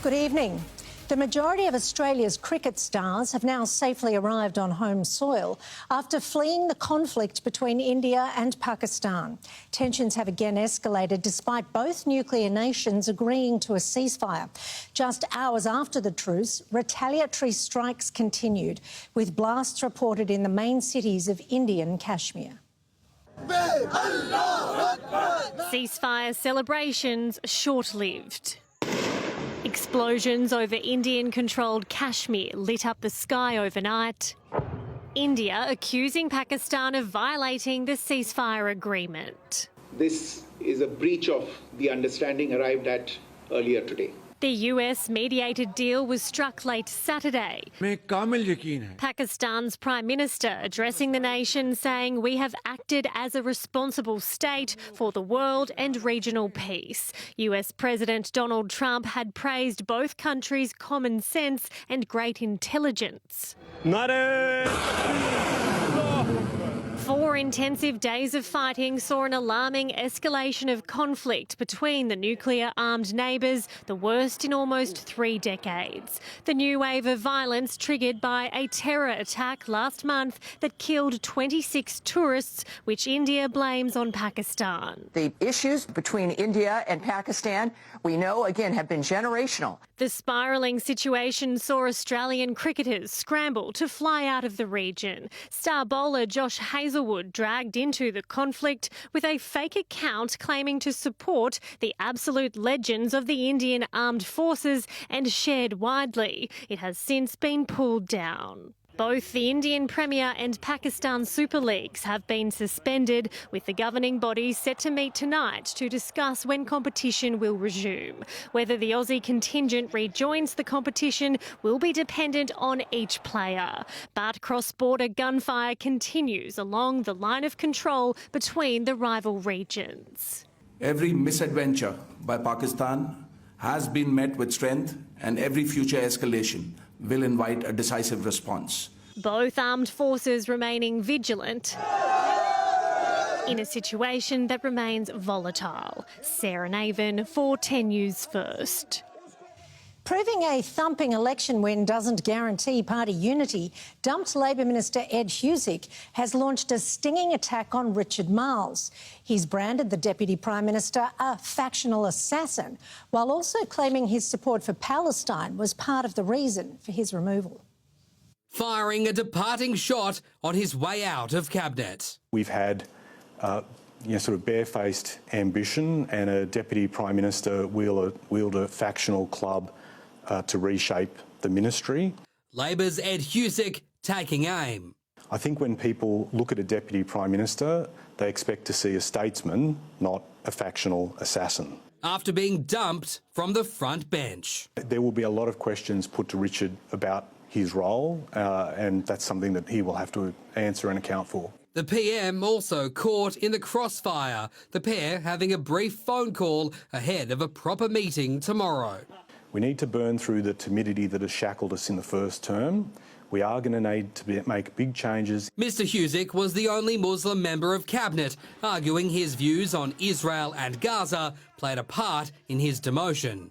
Good evening. The majority of Australia's cricket stars have now safely arrived on home soil after fleeing the conflict between India and Pakistan. Tensions have again escalated despite both nuclear nations agreeing to a ceasefire. Just hours after the truce, retaliatory strikes continued, with blasts reported in the main cities of Indian Kashmir. Ceasefire celebrations short-lived. Explosions over Indian-controlled Kashmir lit up the sky overnight. India accusing Pakistan of violating the ceasefire agreement. This is a breach of the understanding arrived at earlier today. The US-mediated deal was struck late Saturday. Pakistan's Prime Minister addressing the nation saying we have acted as a responsible state for the world and regional peace. US President Donald Trump had praised both countries' common sense and great intelligence. 4 intensive days of fighting saw an alarming escalation of conflict between the nuclear-armed neighbours, the worst in almost 3 decades. The new wave of violence triggered by a terror attack last month that killed 26 tourists, which India blames on Pakistan. The issues between India and Pakistan, we know, again, have been generational. The spiralling situation saw Australian cricketers scramble to fly out of the region. Star bowler Josh Hazlewood dragged into the conflict with a fake account claiming to support the absolute legends of the Indian Armed Forces and shared widely. It has since been pulled down. Both the Indian Premier and Pakistan Super Leagues have been suspended, with the governing body set to meet tonight to discuss when competition will resume. Whether the Aussie contingent rejoins the competition will be dependent on each player. But cross-border gunfire continues along the line of control between the rival regions. Every misadventure by Pakistan has been met with strength, and every future escalation will invite a decisive response. Both armed forces remaining vigilant in a situation that remains volatile. Sarah Naven for 10 News First. Proving a thumping election win doesn't guarantee party unity, dumped Labor Minister Ed Husic has launched a stinging attack on Richard Marles. He's branded the Deputy Prime Minister a factional assassin, while also claiming his support for Palestine was part of the reason for his removal. Firing a departing shot on his way out of Cabinet. We've had sort of barefaced ambition and a Deputy Prime Minister wield a factional club to reshape the ministry. Labor's Ed Husic taking aim. I think when people look at a Deputy Prime Minister, they expect to see a statesman, not a factional assassin. After being dumped from the front bench. There will be a lot of questions put to Richard about his role, and that's something that he will have to answer and account for. The PM also caught in the crossfire, the pair having a brief phone call ahead of a proper meeting tomorrow. We need to burn through the timidity that has shackled us in the first term. We are going to need to make big changes. Mr Husic was the only Muslim member of Cabinet, arguing his views on Israel and Gaza played a part in his demotion.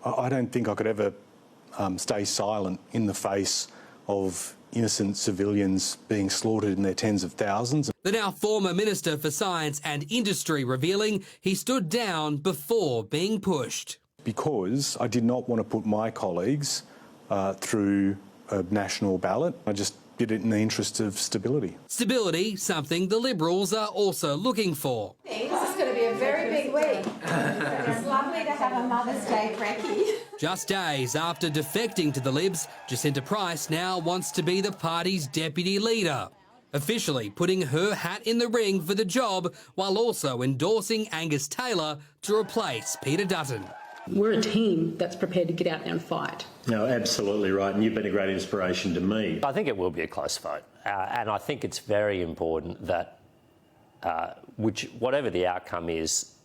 I don't think I could ever stay silent in the face of innocent civilians being slaughtered in their tens of thousands. The now former Minister for Science and Industry revealing he stood down before being pushed. Because I did not want to put my colleagues through a national ballot. I just did it in the interest of stability. Stability, something the Liberals are also looking for. This is going to be a very big week. It's lovely to have a Mother's Day brekkie. Just days after defecting to the Libs, Jacinta Price now wants to be the party's deputy leader, officially putting her hat in the ring for the job while also endorsing Angus Taylor to replace Peter Dutton. We're a team that's prepared to get out there and fight. No, absolutely right, and you've been a great inspiration to me. I think it will be a close vote, and I think it's very important that whatever the outcome is,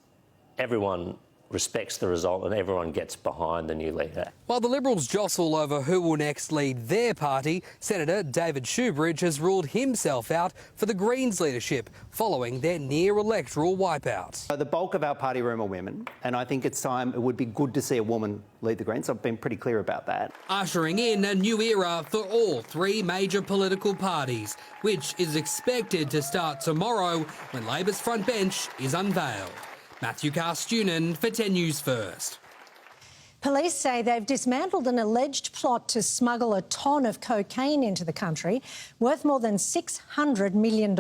everyone respects the result and everyone gets behind the new leader. While the Liberals jostle over who will next lead their party, Senator David Shoebridge has ruled himself out for the Greens leadership following their near-electoral wipeout. The bulk of our party room are women, and I think it's time, it would be good to see a woman lead the Greens. I've been pretty clear about that. Ushering in a new era for all three major political parties, which is expected to start tomorrow when Labor's front bench is unveiled. Matthew Carstunen for 10 News First. Police say they've dismantled an alleged plot to smuggle a tonne of cocaine into the country, worth more than $600 million.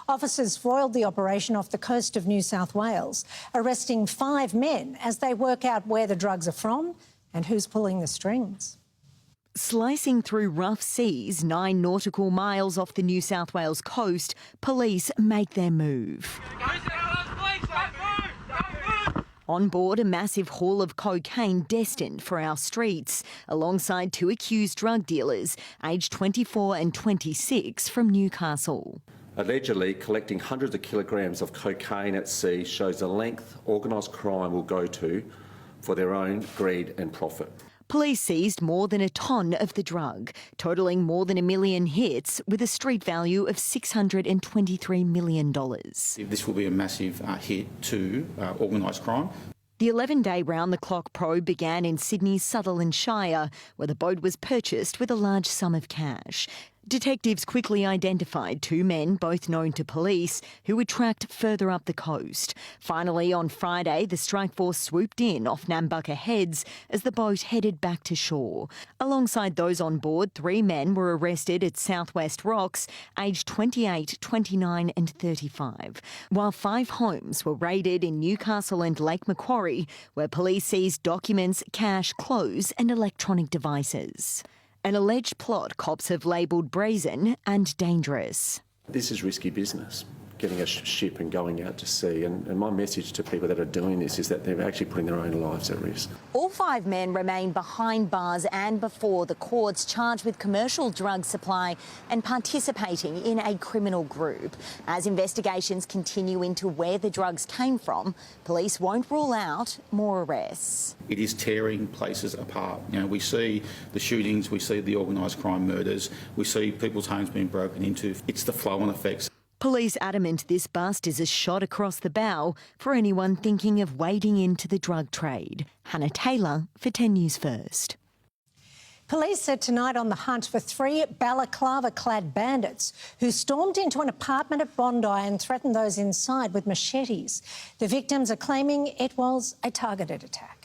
Officers foiled the operation off the coast of New South Wales, arresting 5 men as they work out where the drugs are from and who's pulling the strings. Slicing through rough seas 9 nautical miles off the New South Wales coast, police make their move. On board a massive haul of cocaine destined for our streets, alongside 2 accused drug dealers, aged 24 and 26, from Newcastle. Allegedly collecting hundreds of kilograms of cocaine at sea shows the length organised crime will go to for their own greed and profit. Police seized more than a tonne of the drug, totalling more than 1 million hits with a street value of $623 million. This will be a massive hit to organised crime. The 11-day round-the-clock probe began in Sydney's Sutherland Shire, where the boat was purchased with a large sum of cash. Detectives quickly identified 2 men, both known to police, who were tracked further up the coast. Finally, on Friday, the strike force swooped in off Nambucca Heads as the boat headed back to shore. Alongside those on board, 3 men were arrested at Southwest Rocks, aged 28, 29 and 35, while 5 homes were raided in Newcastle and Lake Macquarie, where police seized documents, cash, clothes and electronic devices. An alleged plot cops have labelled brazen and dangerous. This is risky business, getting a ship and going out to sea. And my message to people that are doing this is that they're actually putting their own lives at risk. All 5 men remain behind bars and before the courts, charged with commercial drug supply and participating in a criminal group. As investigations continue into where the drugs came from, police won't rule out more arrests. It is tearing places apart. You know, we see the shootings, we see the organised crime murders, we see people's homes being broken into. It's the flow-on effects. Police adamant this bust is a shot across the bow for anyone thinking of wading into the drug trade. Hannah Taylor for 10 News First. Police said tonight on the hunt for 3 balaclava-clad bandits who stormed into an apartment at Bondi and threatened those inside with machetes. The victims are claiming it was a targeted attack.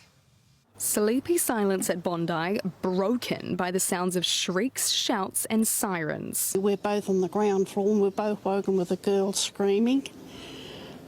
Sleepy silence at Bondi, broken by the sounds of shrieks, shouts and sirens. We're both on the ground floor and we're both woken with a girl screaming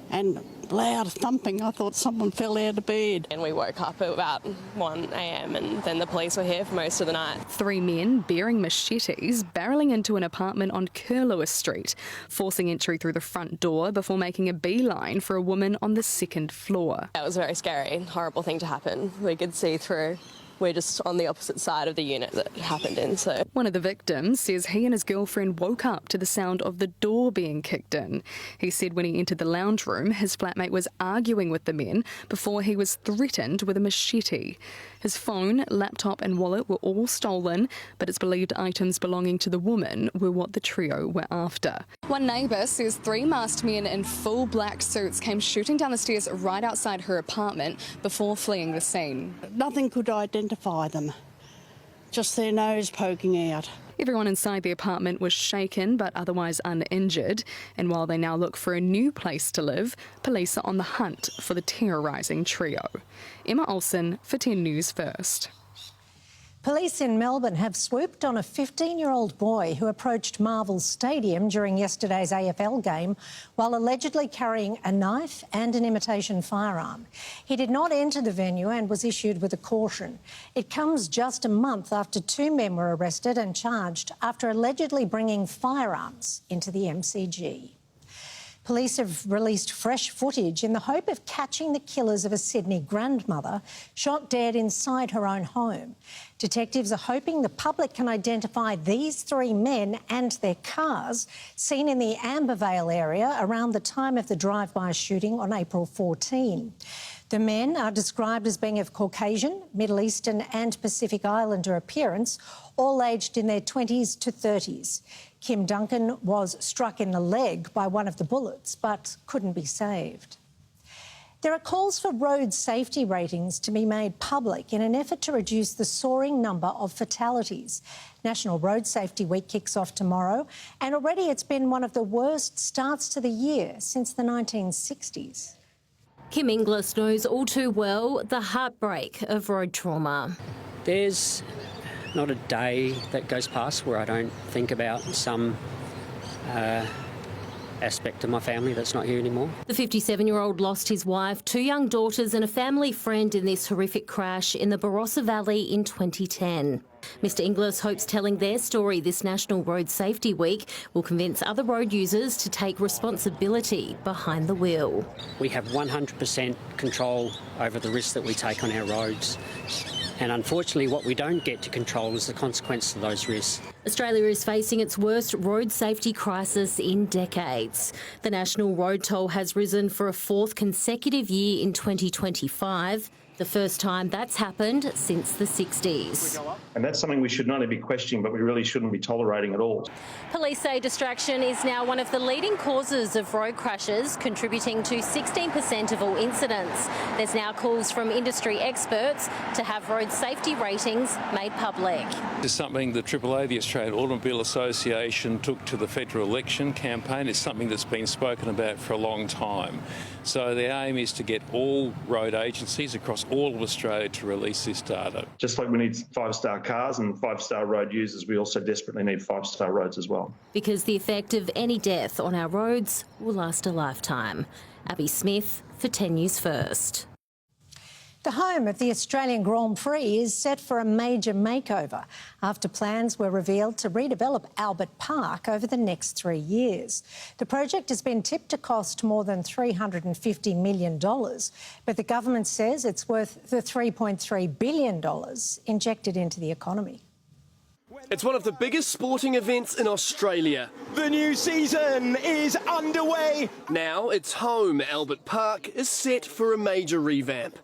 and loud thumping. I thought someone fell out of bed. And we woke up at about 1 a.m. and then the police were here for most of the night. 3 men bearing machetes barreling into an apartment on Curlewis Street, forcing entry through the front door before making a beeline for a woman on the 2nd floor. That was very scary, horrible thing to happen. We could see through. We're just on the opposite side of the unit that it happened in. So one of the victims says he and his girlfriend woke up to the sound of the door being kicked in. He said when he entered the lounge room, his flatmate was arguing with the men before he was threatened with a machete. His phone, laptop and wallet were all stolen, but it's believed items belonging to the woman were what the trio were after. One neighbour says 3 masked men in full black suits came shooting down the stairs right outside her apartment before fleeing the scene. Nothing could identify them, just their nose poking out. Everyone inside the apartment was shaken but otherwise uninjured, and while they now look for a new place to live, police are on the hunt for the terrorising trio. Emma Olsen for 10 News First. Police in Melbourne have swooped on a 15-year-old boy who approached Marvel Stadium during yesterday's AFL game while allegedly carrying a knife and an imitation firearm. He did not enter the venue and was issued with a caution. It comes just a month after 2 men were arrested and charged after allegedly bringing firearms into the MCG. Police have released fresh footage in the hope of catching the killers of a Sydney grandmother shot dead inside her own home. Detectives are hoping the public can identify these 3 men and their cars seen in the Ambervale area around the time of the drive-by shooting on April 14. The men are described as being of Caucasian, Middle Eastern and Pacific Islander appearance, all aged in their 20s to 30s. Kim Duncan was struck in the leg by one of the bullets, but couldn't be saved. There are calls for road safety ratings to be made public in an effort to reduce the soaring number of fatalities. National Road Safety Week kicks off tomorrow, and already it's been one of the worst starts to the year since the 1960s. Kim Inglis knows all too well the heartbreak of road trauma. There's not a day that goes past where I don't think about some aspect of my family that's not here anymore. The 57-year-old lost his wife, 2 young daughters and a family friend in this horrific crash in the Barossa Valley in 2010. Mr Inglis hopes telling their story this National Road Safety Week will convince other road users to take responsibility behind the wheel. We have 100% control over the risks that we take on our roads. And unfortunately, what we don't get to control is the consequence of those risks. Australia is facing its worst road safety crisis in decades. The national road toll has risen for a 4th consecutive year in 2025, the first time that's happened since the 60s. And that's something we should not only be questioning, but we really shouldn't be tolerating at all. Police say distraction is now one of the leading causes of road crashes, contributing to 16% of all incidents. There's now calls from industry experts to have road safety ratings made public. This is something the AAA, the Australian Automobile Association, took to the federal election campaign. It's something that's been spoken about for a long time. So the aim is to get all road agencies across all of Australia to release this data. Just like we need 5-star cars and 5-star road users, we also desperately need 5-star roads as well. Because the effect of any death on our roads will last a lifetime. Abby Smith for 10 News First. The home of the Australian Grand Prix is set for a major makeover after plans were revealed to redevelop Albert Park over the next 3 years. The project has been tipped to cost more than $350 million, but the government says it's worth the $3.3 billion injected into the economy. It's one of the biggest sporting events in Australia. The new season is underway. Now its home, Albert Park, is set for a major revamp.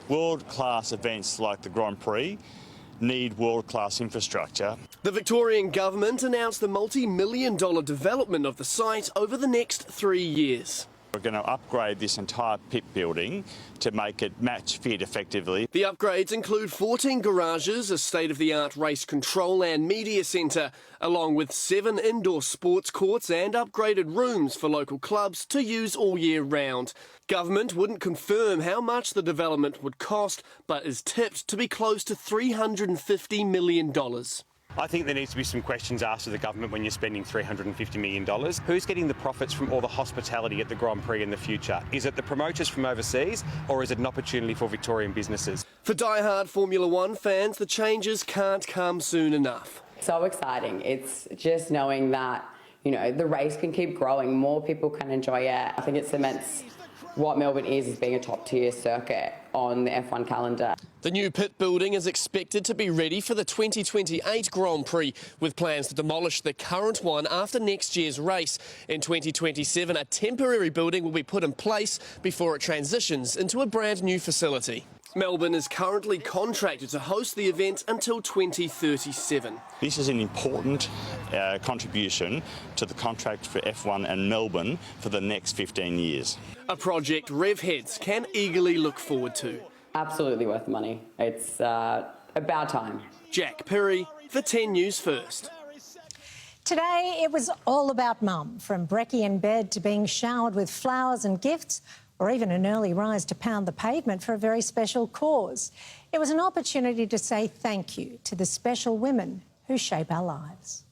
World-class events like the Grand Prix need world-class infrastructure. The Victorian government announced the multi-million-dollar development of the site over the next 3 years. We're going to upgrade this entire pit building to make it match fit effectively. The upgrades include 14 garages, a state-of-the-art race control and media centre, along with 7 indoor sports courts and upgraded rooms for local clubs to use all year round. Government wouldn't confirm how much the development would cost, but is tipped to be close to $350 million. I think there needs to be some questions asked of the government when you're spending $350 million. Who's getting the profits from all the hospitality at the Grand Prix in the future? Is it the promoters from overseas, or is it an opportunity for Victorian businesses? For die-hard Formula One fans, the changes can't come soon enough. So exciting. It's just knowing that, you know, the race can keep growing, more people can enjoy it. I think it cements what Melbourne is as being a top-tier circuit on the F1 calendar. The new pit building is expected to be ready for the 2028 Grand Prix, with plans to demolish the current one after next year's race. In 2027, a temporary building will be put in place before it transitions into a brand new facility. Melbourne is currently contracted to host the event until 2037. This is an important contribution to the contract for F1 and Melbourne for the next 15 years. A project rev heads can eagerly look forward to. Absolutely worth the money. It's about time. Jack Perry for 10 News First. Today it was all about mum, from brekkie in bed to being showered with flowers and gifts, or even an early rise to pound the pavement for a very special cause. It was an opportunity to say thank you to the special women who shape our lives.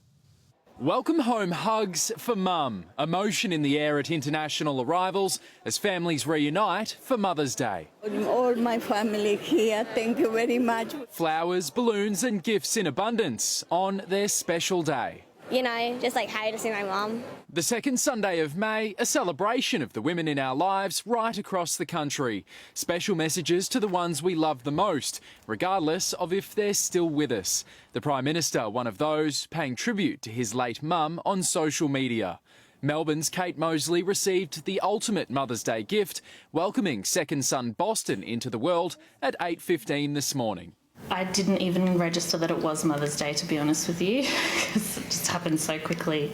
Welcome home hugs for mum. Emotion in the air at international arrivals as families reunite for Mother's Day. All my family here, thank you very much. Flowers, balloons and gifts in abundance on their special day. You know, just like happy to see my mum. The second Sunday of May, a celebration of the women in our lives right across the country. Special messages to the ones we love the most, regardless of if they're still with us. The Prime Minister, one of those, paying tribute to his late mum on social media. Melbourne's Kate Mosley received the ultimate Mother's Day gift, welcoming second son Boston into the world at 8:15 this morning. I didn't even register that it was Mother's Day, to be honest with you, because it just happened so quickly.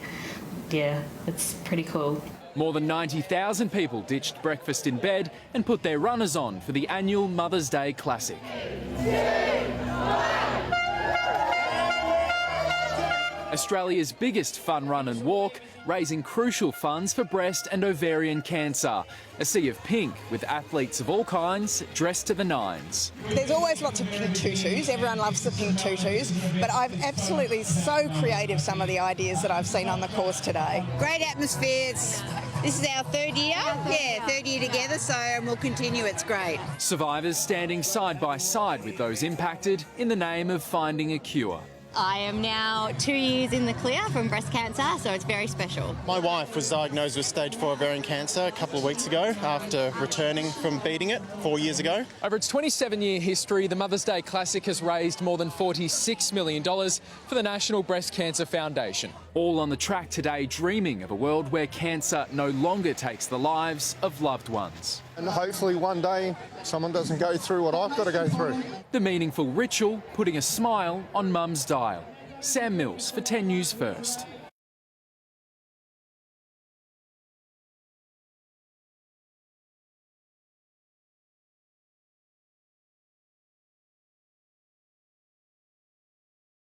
Yeah, it's pretty cool. More than 90,000 people ditched breakfast in bed and put their runners on for the annual Mother's Day Classic. Australia's biggest fun run and walk, raising crucial funds for breast and ovarian cancer. A sea of pink with athletes of all kinds dressed to the nines. There's always lots of pink tutus. Everyone loves the pink tutus, but I've absolutely so creative some of the ideas that I've seen on the course today. Great atmosphere. This is our third year. Yeah, third year together, so we'll continue. It's great. Survivors standing side by side with those impacted in the name of finding a cure. I am now 2 years in the clear from breast cancer, so it's very special. My wife was diagnosed with stage 4 ovarian cancer a couple of weeks ago after returning from beating it 4 years ago. Over its 27-year history, the Mother's Day Classic has raised more than $46 million for the National Breast Cancer Foundation. All on the track today, dreaming of a world where cancer no longer takes the lives of loved ones. And hopefully one day someone doesn't go through what I've got to go through. The meaningful ritual putting a smile on Mum's dial. Sam Mills for 10 News First.